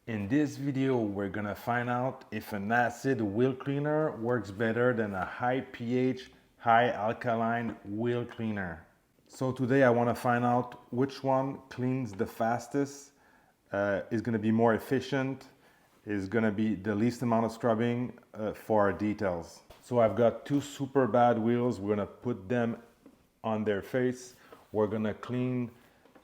In this video, we're gonna find out if an acid wheel cleaner works better than a high pH, high alkaline wheel cleaner. So today I wanna find out which one cleans the fastest, is gonna be more efficient, is gonna be the least amount of scrubbing for our details. So I've got two super bad wheels. We're gonna put them on their face. We're gonna clean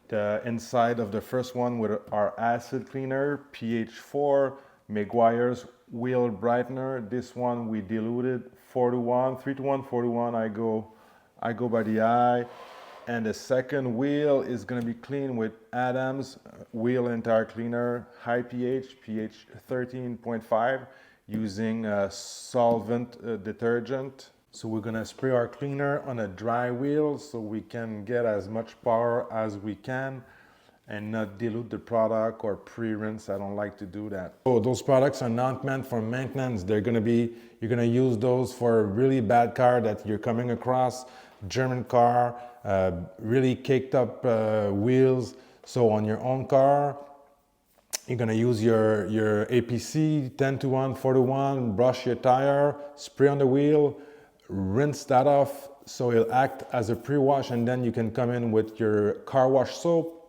the inside of the first one with our acid cleaner, pH 4, Meguiar's Wheel Brightener. This one we diluted 4:1, 3:1, 4:1. I go by the eye. And the second wheel is gonna be cleaned with Adam's Wheel Entire Cleaner, high pH 13.5, using a solvent detergent. So we're gonna spray our cleaner on a dry wheel so we can get as much power as we can and not dilute the product or pre-rinse. I don't like to do that. So those products are not meant for maintenance. You're gonna use those for a really bad car that you're coming across, German car, really caked up wheels. So on your own car, you're gonna use your APC 10:1, 4:1, brush your tire, spray on the wheel, rinse that off so it'll act as a pre-wash, and then you can come in with your car wash soap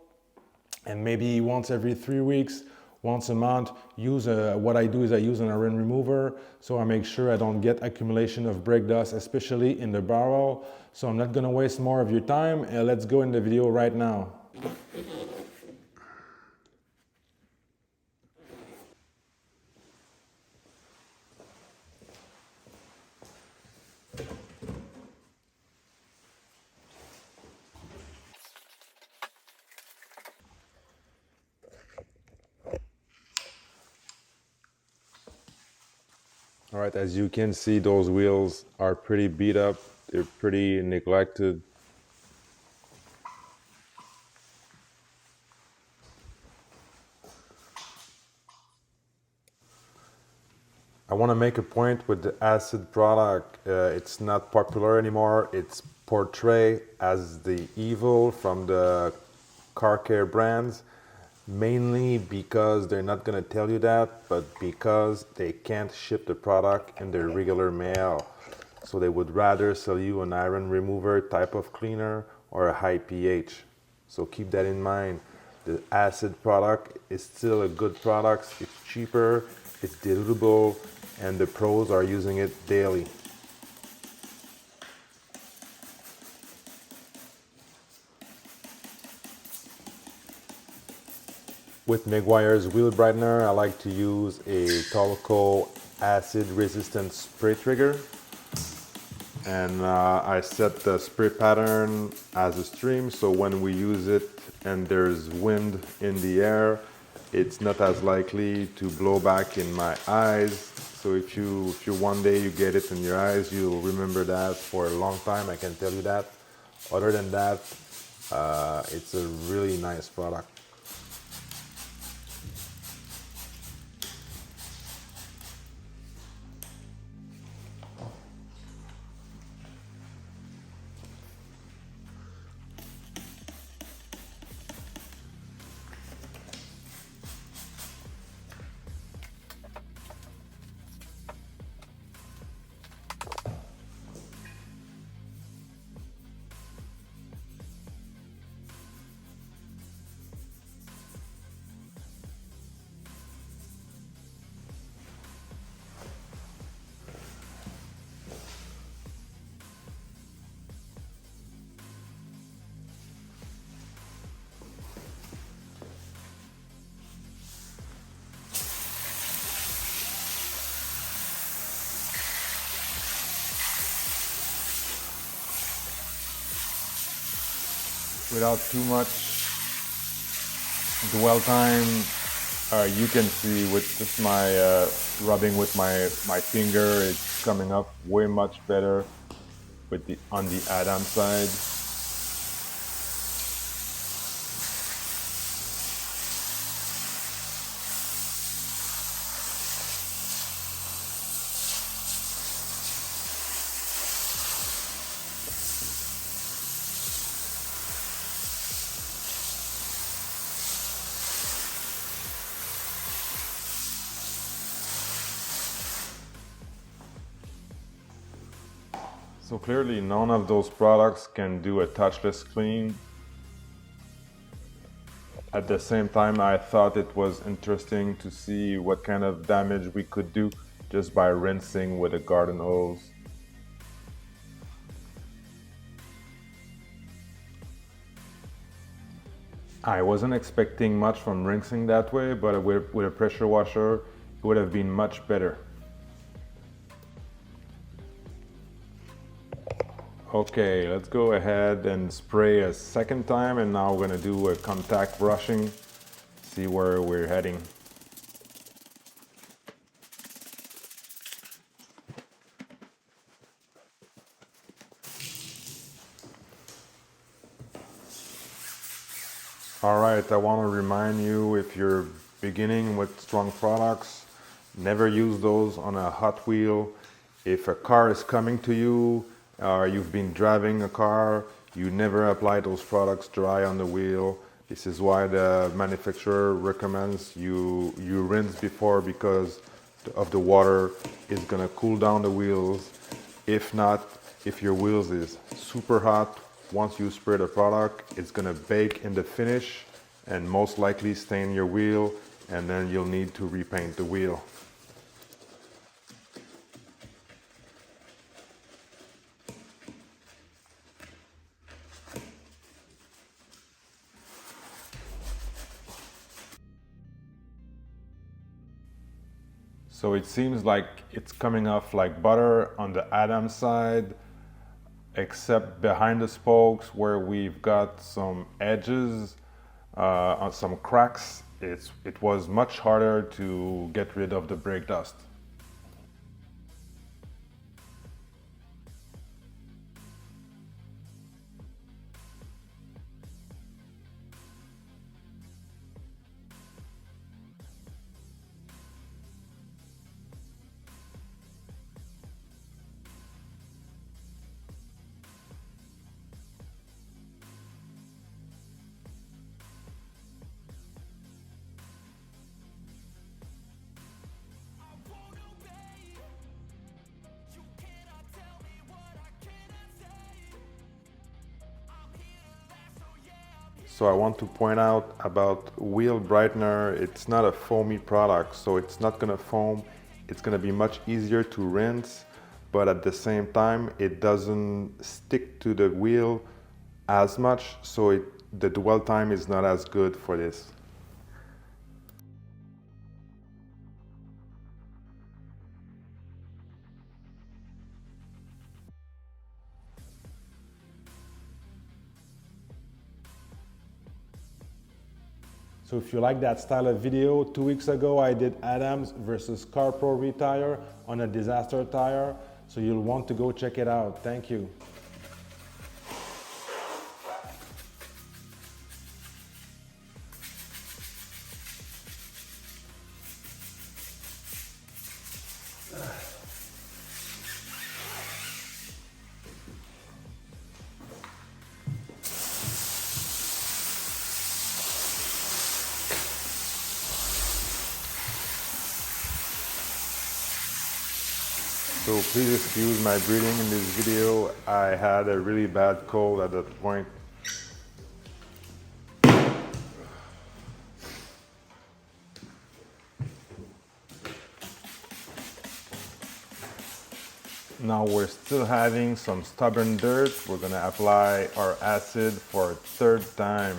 and maybe once every 3 weeks, once a month, what I do is I use an iron remover, so I make sure I don't get accumulation of brake dust, especially in the barrel. So I'm not gonna waste more of your time, and let's go in the video right now. All right, as you can see, those wheels are pretty beat up. They're pretty neglected. I want to make a point with the acid product. It's not popular anymore. It's portrayed as the evil from the car care brands, mainly because they're not going to tell you that, but because they can't ship the product in their regular mail. So they would rather sell you an iron remover type of cleaner or a high pH. So keep that in mind. The acid product is still a good product. It's cheaper, it's dilutable, and the pros are using it daily. With Meguiar's Wheel Brightner, I like to use a topical acid resistant spray trigger. And I set the spray pattern as a stream, so when we use it and there's wind in the air, it's not as likely to blow back in my eyes. So if you one day you get it in your eyes, you'll remember that for a long time, I can tell you that. Other than that, it's a really nice product. Without too much dwell time, you can see with just my rubbing with my finger, it's coming up way much better with on the Adam side. So clearly none of those products can do a touchless clean. At the same time, I thought it was interesting to see what kind of damage we could do just by rinsing with a garden hose. I wasn't expecting much from rinsing that way, but with a pressure washer, it would have been much better. Okay, let's go ahead and spray a second time, and now we're gonna do a contact brushing, see where we're heading. Alright, I want to remind you, if you're beginning with strong products, never use those on a hot wheel. If a car is coming to you, or you've been driving a car, you never apply those products dry on the wheel. This is why the manufacturer recommends you rinse before, because of the water is gonna cool down the wheels. If not, if your wheels is super hot, once you spray the product, it's gonna bake in the finish and most likely stain your wheel, and then you'll need to repaint the wheel. So it seems like it's coming off like butter on the Adams side, except behind the spokes where we've got some edges, on some cracks. It was much harder to get rid of the brake dust. So I want to point out about Wheel Brightener, it's not a foamy product, so it's not gonna foam. It's gonna be much easier to rinse, but at the same time, it doesn't stick to the wheel as much, so the dwell time is not as good for this. So if you like that style of video, 2 weeks ago I did Adams versus CarPro retire on a disaster tire, so you'll want to go check it out. Thank you. So please excuse my breathing in this video. I had a really bad cold at that point. Now we're still having some stubborn dirt. We're gonna apply our acid for a third time.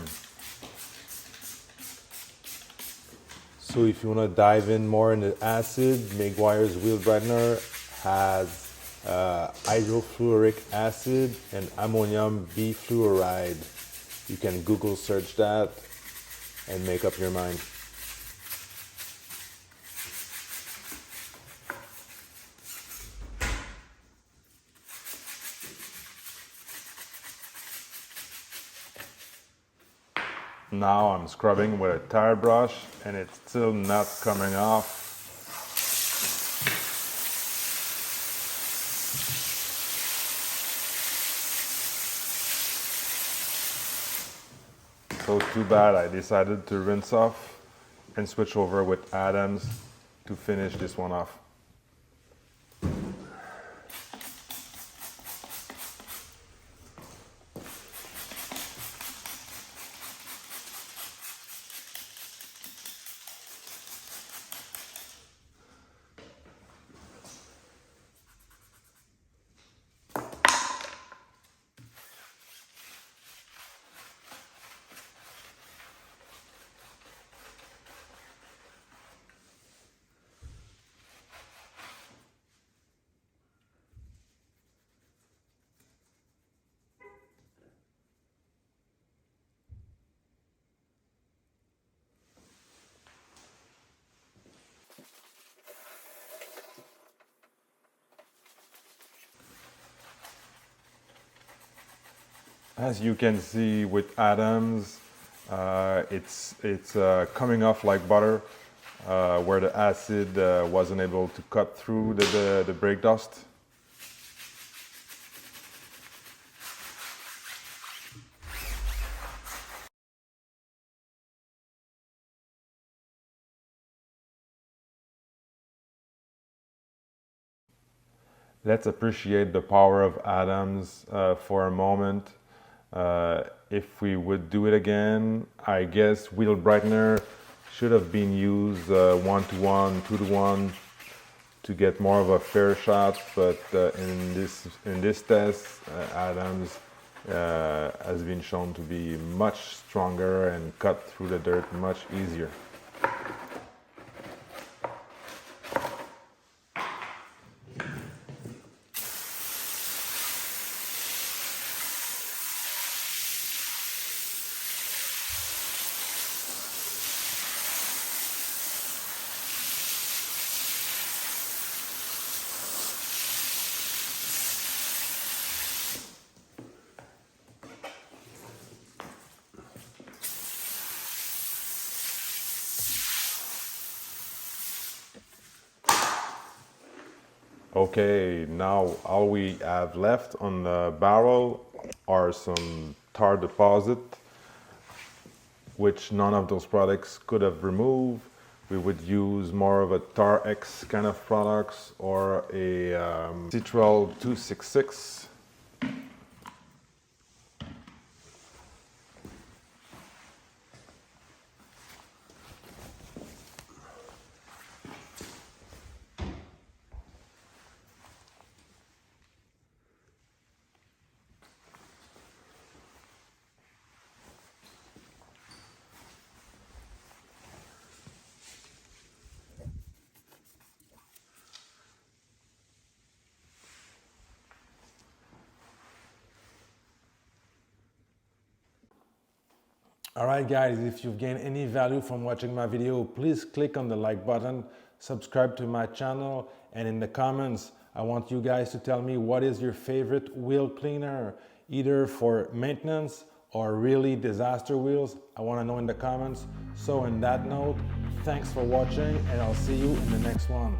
So if you wanna dive in more in the acid, Meguiar's Wheel Brightner has hydrofluoric acid and ammonium bifluoride. You can Google search that and make up your mind. Now I'm scrubbing with a tire brush and it's still not coming off. So too bad, I decided to rinse off and switch over with Adams to finish this one off. As you can see with Adams, it's coming off like butter, where the acid wasn't able to cut through the brake dust. Let's appreciate the power of Adams for a moment. If we would do it again, I guess Wheel Brightener should have been used 1-to-1, 2-to-1 to get more of a fair shot. But in this test, Adams has been shown to be much stronger and cut through the dirt much easier. Okay, now all we have left on the barrel are some tar deposit, which none of those products could have removed. We would use more of a Tar X kind of products or a Citral 266. Alright guys, if you've gained any value from watching my video, please click on the like button, subscribe to my channel, and in the comments, I want you guys to tell me what is your favorite wheel cleaner, either for maintenance or really disaster wheels. I want to know in the comments. So in that note, thanks for watching and I'll see you in the next one.